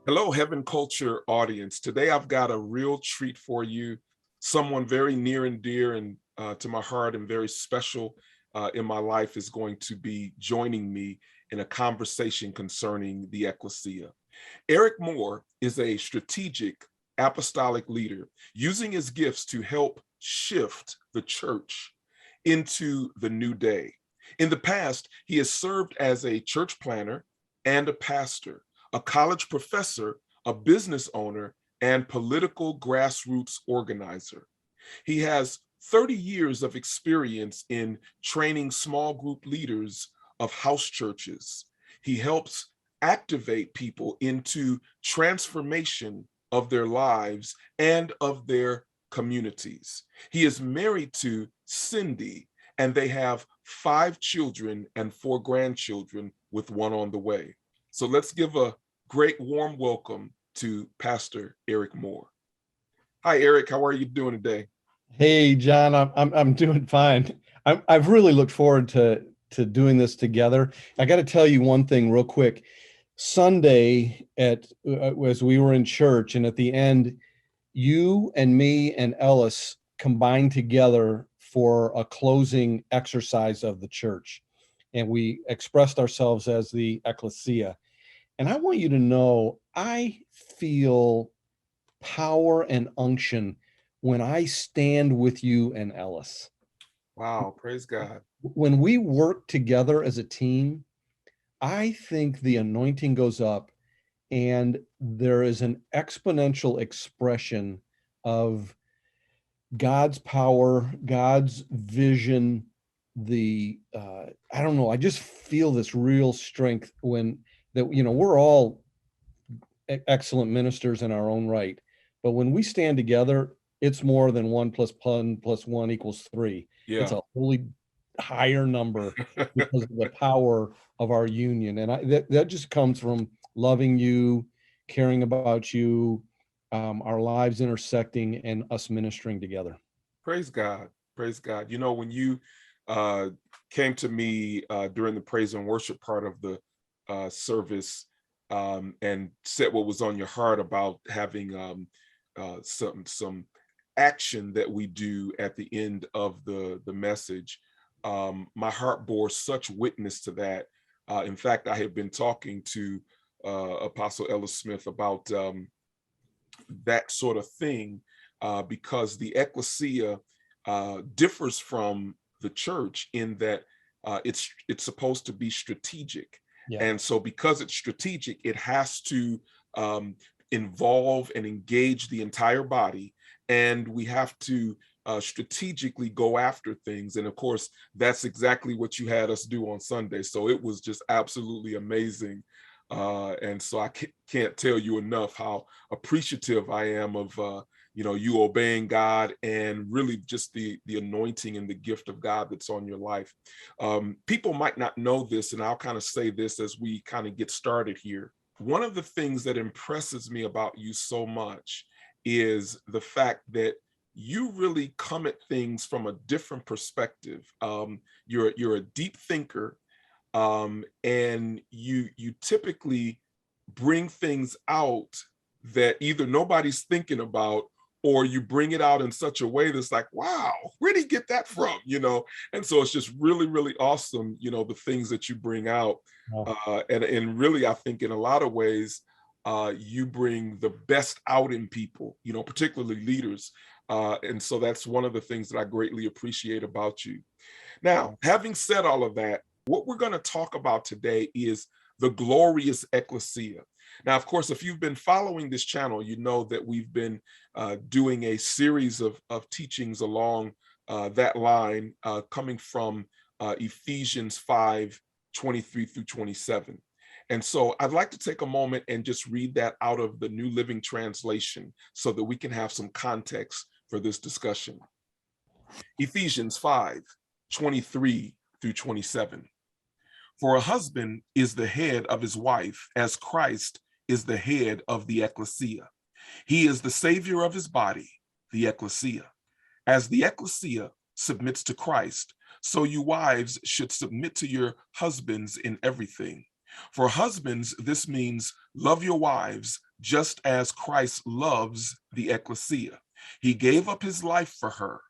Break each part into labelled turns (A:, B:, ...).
A: Hello, HeavenCulture audience. Today I've got a real treat for you. Someone very near and dear and to my heart and very special in my life is going to be joining me in a conversation concerning the Ekklesia. Eric Moore is a strategic apostolic leader using his gifts to help shift the church into the new day. In the past, he has served as a church planner and a pastor, a college professor, a business owner, and political grassroots organizer. He has 30 years of experience in training small group leaders of house churches. He helps activate people into transformation of their lives and of their communities. He is married to Cindy, and they have 5 children and 4 grandchildren, with one on the way. So let's give a great warm welcome to Pastor Eric Moore. Hi, Eric. How are you doing today?
B: Hey, John, I'm doing fine. I've really looked forward to doing this together. I got to tell you one thing real quick. Sunday as we were in church, and at the end, you and me and Ellis combined together for a closing exercise of the church, and we expressed ourselves as the Ekklesia. And I want you to know, I feel power and unction when I stand with you and Ellis.
A: Wow, praise God.
B: When we work together as a team, I think the anointing goes up and there is an exponential expression of God's power, God's vision. I don't know, I just feel this real strength we're all excellent ministers in our own right. But when we stand together, it's more than 1 + 1 = 1 = 3. It's
A: Yeah.
B: a wholly higher number because of the power of our union. And that just comes from loving you, caring about you, our lives intersecting, and us ministering together.
A: Praise God. Praise God. You know, when you uh, came to me during the praise and worship part of the service, and said what was on your heart about having some action that we do at the end of the message, my heart bore such witness to that. In fact, I had been talking to Apostle Ellis Smith about that sort of thing, because the ecclesia differs from the church in that it's supposed to be strategic.
B: Yeah.
A: And so because it's strategic, it has to involve and engage the entire body, and we have to strategically go after things. And of course, that's exactly what you had us do on Sunday. So it was just absolutely amazing. And so I can't tell you enough how appreciative I am of you obeying God, and really just the anointing and the gift of God that's on your life. People might not know this, and I'll kind of say this as we kind of get started here. One of the things that impresses me about you so much is the fact that you really come at things from a different perspective. You're a deep thinker, and you typically bring things out that either nobody's thinking about, or you bring it out in such a way that's like, wow, where did he get that from? And so it's just really, really awesome, the things that you bring out.
B: Wow.
A: And really, I think in a lot of ways, you bring the best out in people, particularly leaders. And so that's one of the things that I greatly appreciate about you. Now, having said all of that, what we're going to talk about today is the Glorious Ekklesia. Now, of course, if you've been following this channel, you know that we've been doing a series of teachings along that line, coming from Ephesians 5:23-27. And so I'd like to take a moment and just read that out of the New Living Translation so that we can have some context for this discussion. Ephesians 5:23-27. For a husband is the head of his wife, as Christ is the head of the ecclesia. He is the savior of his body, the ecclesia. As the ecclesia submits to Christ, so you wives should submit to your husbands in everything. For husbands, this means love your wives just as Christ loves the ecclesia. He gave up his life for her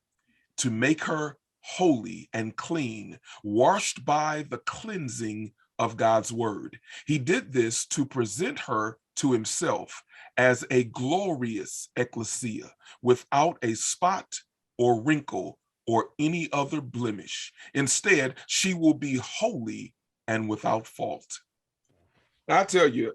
A: to make her holy and clean, washed by the cleansing of God's word. He did this to present her to himself as a glorious ecclesia without a spot or wrinkle or any other blemish. Instead, she will be holy and without fault. I tell you,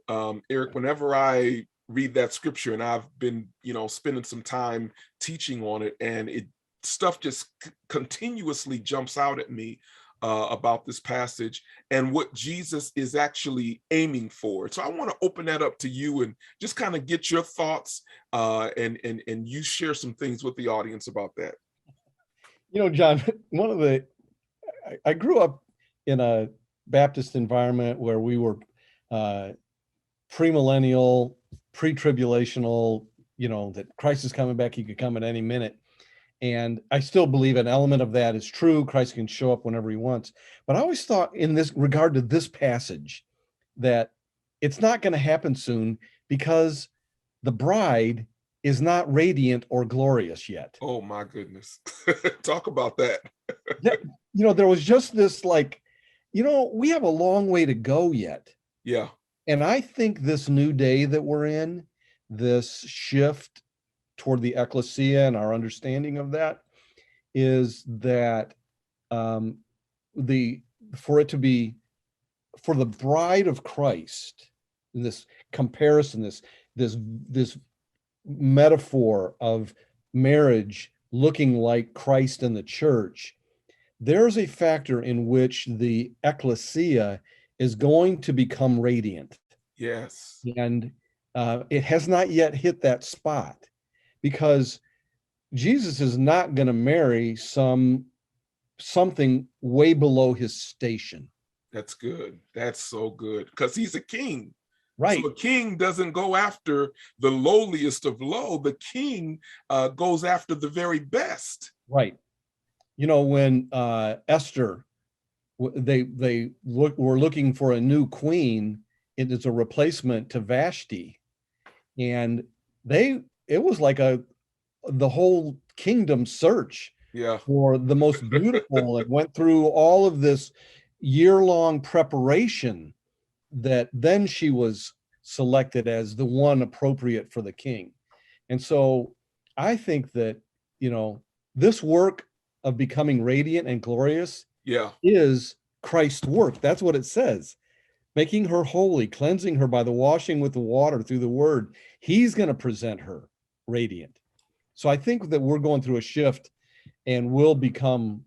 A: Eric, whenever I read that scripture, and I've been, spending some time teaching on it, and stuff just continuously jumps out at me about this passage and what Jesus is actually aiming for. So I want to open that up to you and just kind of get your thoughts, and you share some things with the audience about that.
B: John, I grew up in a Baptist environment where we were premillennial, pre-tribulational, that Christ is coming back, he could come at any minute. And I still believe an element of that is true. Christ can show up whenever he wants. But I always thought in this regard to this passage that it's not going to happen soon because the bride is not radiant or glorious yet.
A: Oh my goodness. Talk about that.
B: There was just this we have a long way to go yet.
A: Yeah.
B: And I think this new day that we're in, this shift toward the ecclesia and our understanding of that is that for the bride of Christ, in this comparison, this metaphor of marriage looking like Christ and the church, there's a factor in which the ecclesia is going to become radiant.
A: Yes.
B: And it has not yet hit that spot because Jesus is not going to marry something way below his station.
A: That's good. That's so good because he's a king.
B: Right.
A: So a king doesn't go after the lowliest of low. The king goes after the very best.
B: Right. When Esther, they were looking for a new queen, it is a replacement to Vashti, and it was like the whole kingdom search for the most beautiful. It went through all of this year-long preparation that then she was selected as the one appropriate for the king. And so I think that, this work of becoming radiant and glorious is Christ's work. That's what it says. Making her holy, cleansing her by the washing with the water through the word. He's going to present her radiant. So I think that we're going through a shift and we'll become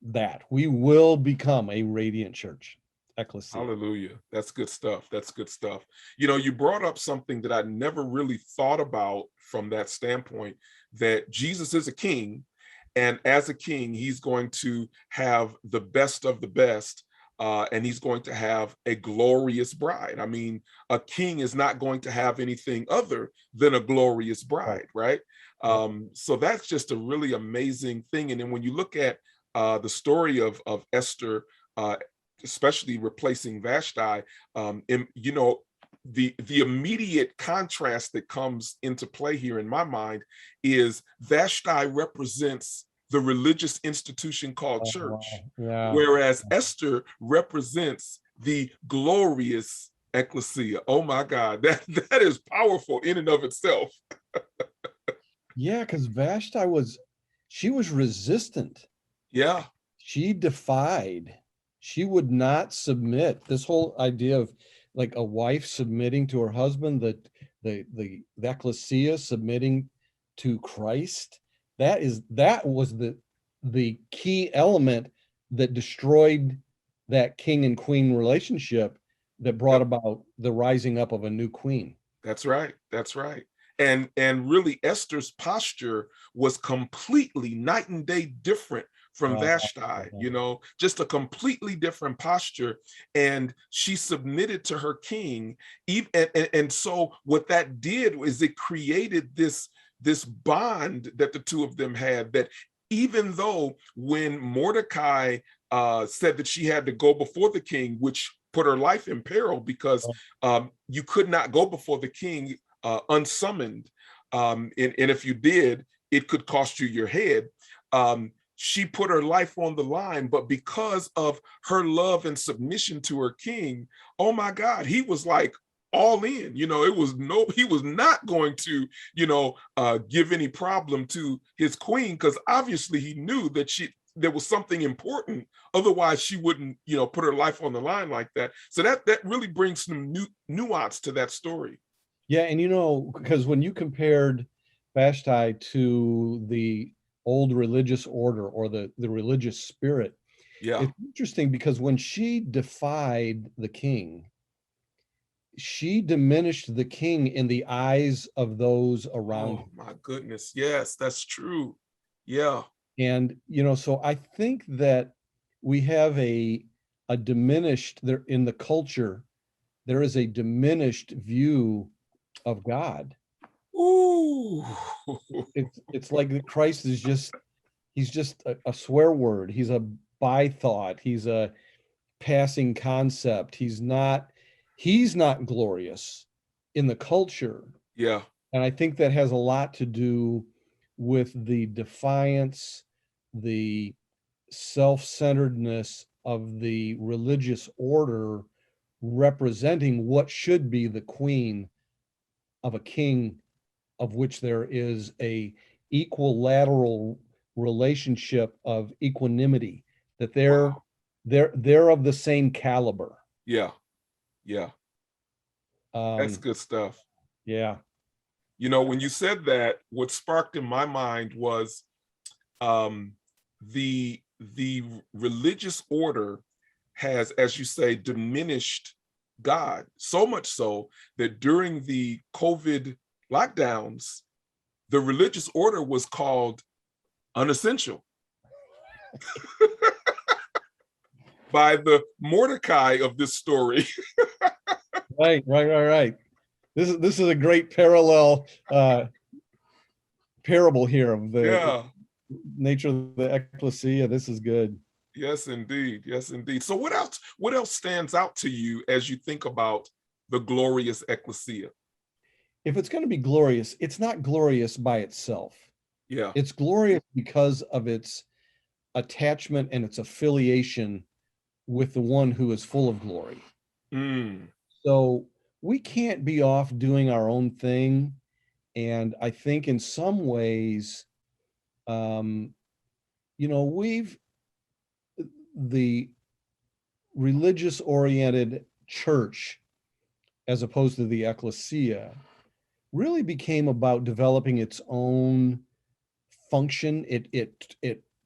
B: that. We will become a radiant church. Ecclesia.
A: Hallelujah. That's good stuff. That's good stuff. You brought up something that I never really thought about from that standpoint, that Jesus is a king, and as a king, he's going to have the best of the best, and he's going to have a glorious bride. I mean, a king is not going to have anything other than a glorious bride, right? So that's just a really amazing thing. And then when you look at the story of Esther, especially replacing Vashti, the immediate contrast that comes into play here in my mind is Vashti represents the religious institution called church, whereas Esther represents the glorious ecclesia. Oh my God, that is powerful in and of itself.
B: Yeah, because Vashti was resistant.
A: Yeah.
B: She defied. She would not submit. This whole idea of like a wife submitting to her husband, the ecclesia submitting to Christ, that was the key element that destroyed that king and queen relationship that brought about the rising up of a new queen.
A: That's right. That's right. And really Esther's posture was completely night and day different from Vashti, just a completely different posture. And she submitted to her king. And so what that did was it created this bond that the two of them had, that even though when Mordecai said that she had to go before the king, which put her life in peril because you could not go before the king unsummoned. And if you did, it could cost you your head. She put her life on the line, but because of her love and submission to her king, oh my God, he was like all in. He was not going to, give any problem to his queen, because obviously he knew that there was something important. Otherwise, she wouldn't, put her life on the line like that. So that really brings some nuance to that story.
B: Yeah, and because when you compared Vashti to the old religious order or the religious spirit,
A: Yeah.
B: it's interesting because when she defied the king, she diminished the king in the eyes of those around him.
A: Oh my goodness. Yes, that's true. Yeah.
B: And so I think that we have a diminished there in the culture. There is a diminished view of God.
A: Ooh.
B: It's like Christ is he's just a swear word. He's a bythought. He's a passing concept. He's not glorious in the culture.
A: Yeah.
B: And I think that has a lot to do with the defiance, the self-centeredness of the religious order representing what should be the queen of a king, of which there is a equilateral relationship of equanimity, that
A: Wow.
B: they're of the same caliber.
A: Yeah. Yeah. That's
B: Um,
A: good stuff.
B: yeah.
A: When you said that, what sparked in my mind was um, the religious order has, as you say, diminished God so much so that during the COVID lockdowns, the religious order was called unessential by the Mordecai of this story.
B: Right. This is a great parallel parable here of the
A: Yeah.
B: nature of the ecclesia. This is good.
A: Yes, indeed. Yes, indeed. So what else stands out to you as you think about the glorious ecclesia?
B: If it's going to be glorious, it's not glorious by itself.
A: Yeah.
B: It's glorious because of its attachment and its affiliation with the one who is full of glory.
A: Mm.
B: So we can't be off doing our own thing. And I think in some ways, we've the religious oriented church, as opposed to the ecclesia, really became about developing its own function. It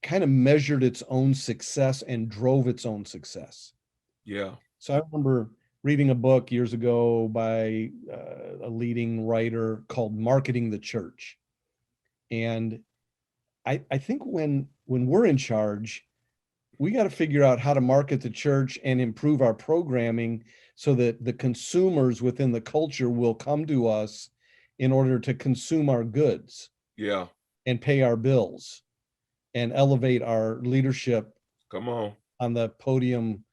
B: kind of measured its own success and drove its own success.
A: Yeah.
B: So I remember reading a book years ago by a leading writer called Marketing the Church. And I think when we're in charge, we got to figure out how to market the church and improve our programming so that the consumers within the culture will come to us in order to consume our goods
A: Yeah.
B: and pay our bills and elevate our leadership
A: Come on.
B: on the podium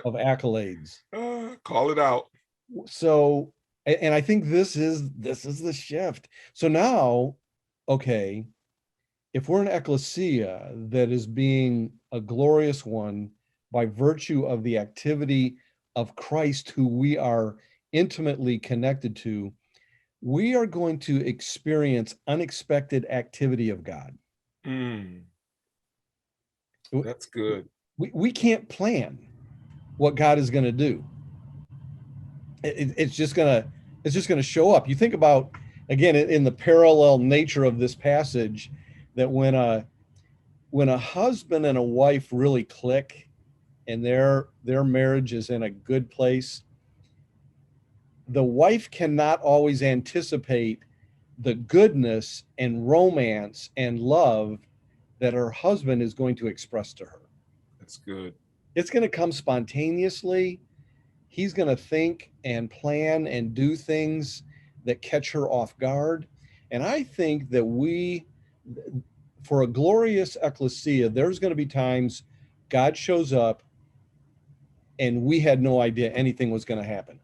B: of accolades.
A: Call it out.
B: So, and I think this is the shift. So now, okay, if we're an ecclesia that is being a glorious one by virtue of the activity of Christ, who we are intimately connected to, we are going to experience unexpected activity of God.
A: Mm. That's good.
B: We can't plan what God is going to do. It's just going to show up. You think about, again, in the parallel nature of this passage, that when a husband and a wife really click and their marriage is in a good place, the wife cannot always anticipate the goodness and romance and love that her husband is going to express to her.
A: That's good.
B: It's going to come spontaneously. He's going to think and plan and do things that catch her off guard. And I think that for a glorious ecclesia, there's going to be times God shows up and we had no idea anything was going to happen.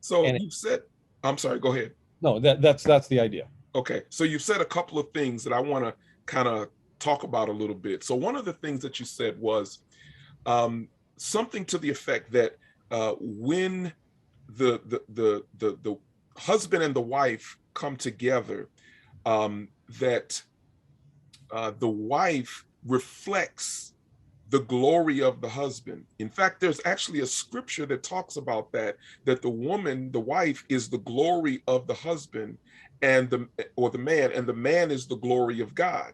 A: So
B: And
A: you said, I'm sorry, go ahead.
B: no, that's the idea.
A: Okay, so you've said a couple of things that I want to kind of talk about a little bit. So one of the things that you said was something to the effect that when the husband and the wife come together, that the wife reflects the glory of the husband. In fact, there's actually a scripture that talks about that the woman, the wife, is the glory of the husband and the man, and the man is the glory of God.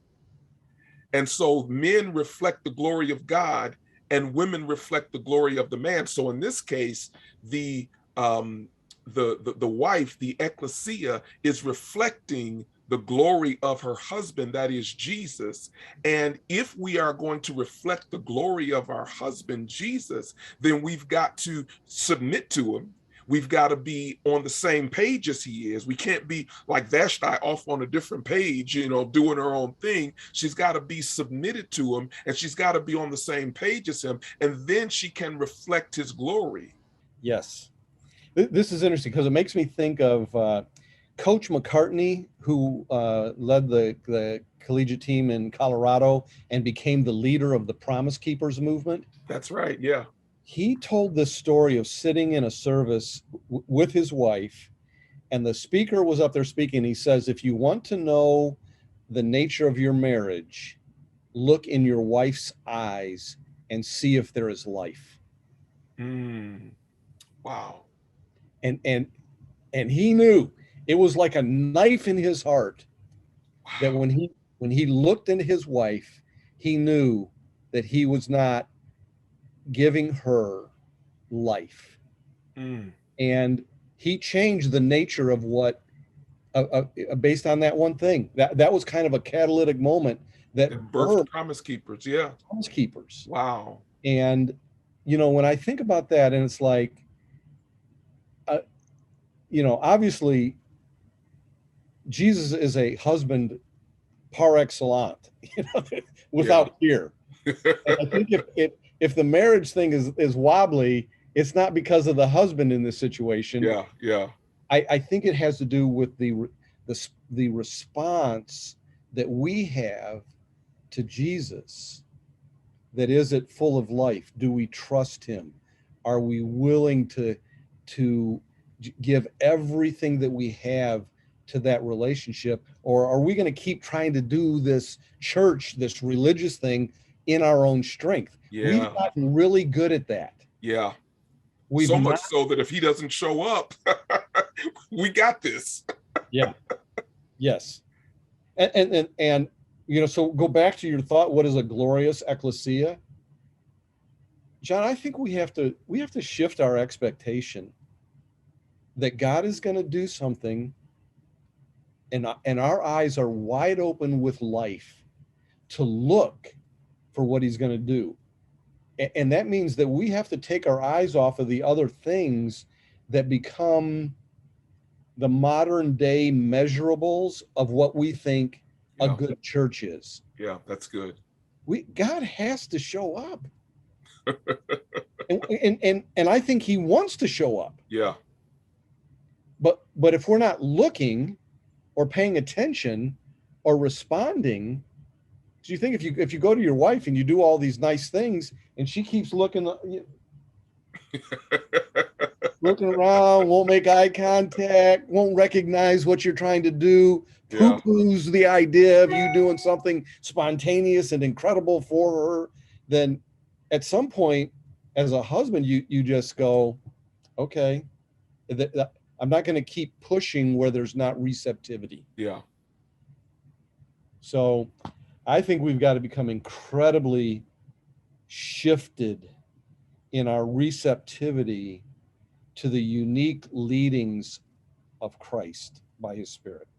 A: And so men reflect the glory of God and women reflect the glory of the man. So in this case, the wife, the ecclesia, is reflecting the glory of her husband, that is Jesus. And if we are going to reflect the glory of our husband, Jesus, then we've got to submit to him. We've got to be on the same page as he is. We can't be like Vashti off on a different page, doing her own thing. She's got to be submitted to him, and she's got to be on the same page as him. And then she can reflect his glory.
B: Yes. This is interesting because it makes me think of Coach McCartney, who led the collegiate team in Colorado and became the leader of the Promise Keepers movement.
A: That's right. Yeah.
B: He told this story of sitting in a service with his wife, and the speaker was up there speaking. He says, if you want to know the nature of your marriage, look in your wife's eyes and see if there is life.
A: Wow.
B: And he knew it was like a knife in his heart. Wow. That when he looked into his wife, he knew that he was not giving her life. And he changed the nature of what based on that one thing. That was kind of a catalytic moment that
A: birthed Promise Keepers. Yeah.
B: Promise Keepers.
A: Wow.
B: And when I think about that, and it's like, obviously Jesus is a husband par excellence, without fear. And I think if the marriage thing is wobbly, it's not because of the husband in this situation.
A: Yeah, yeah.
B: I think it has to do with the response that we have to Jesus. That is it full of life? Do we trust him? Are we willing to give everything that we have to that relationship? Or are we going to keep trying to do this church, this religious thing in our own strength?
A: Yeah.
B: We've gotten really good at that.
A: Yeah. So much so that if he doesn't show up, we got this.
B: Yeah. Yes. And so go back to your thought, what is a glorious ecclesia? John, I think we have to shift our expectation that God is going to do something, and our eyes are wide open with life to look for what he's going to do. And that means that we have to take our eyes off of the other things that become the modern day measurables of what we think a good church is.
A: Yeah, that's good.
B: God has to show up. and I think he wants to show up.
A: Yeah.
B: But if we're not looking or paying attention or responding, do you think if you go to your wife and you do all these nice things and she keeps looking around, won't make eye contact, won't recognize what you're trying to do, poo-poos the idea of you doing something spontaneous and incredible for her, then at some point as a husband, you just go, okay, I'm not going to keep pushing where there's not receptivity.
A: Yeah.
B: So I think we've got to become incredibly shifted in our receptivity to the unique leadings of Christ by his Spirit.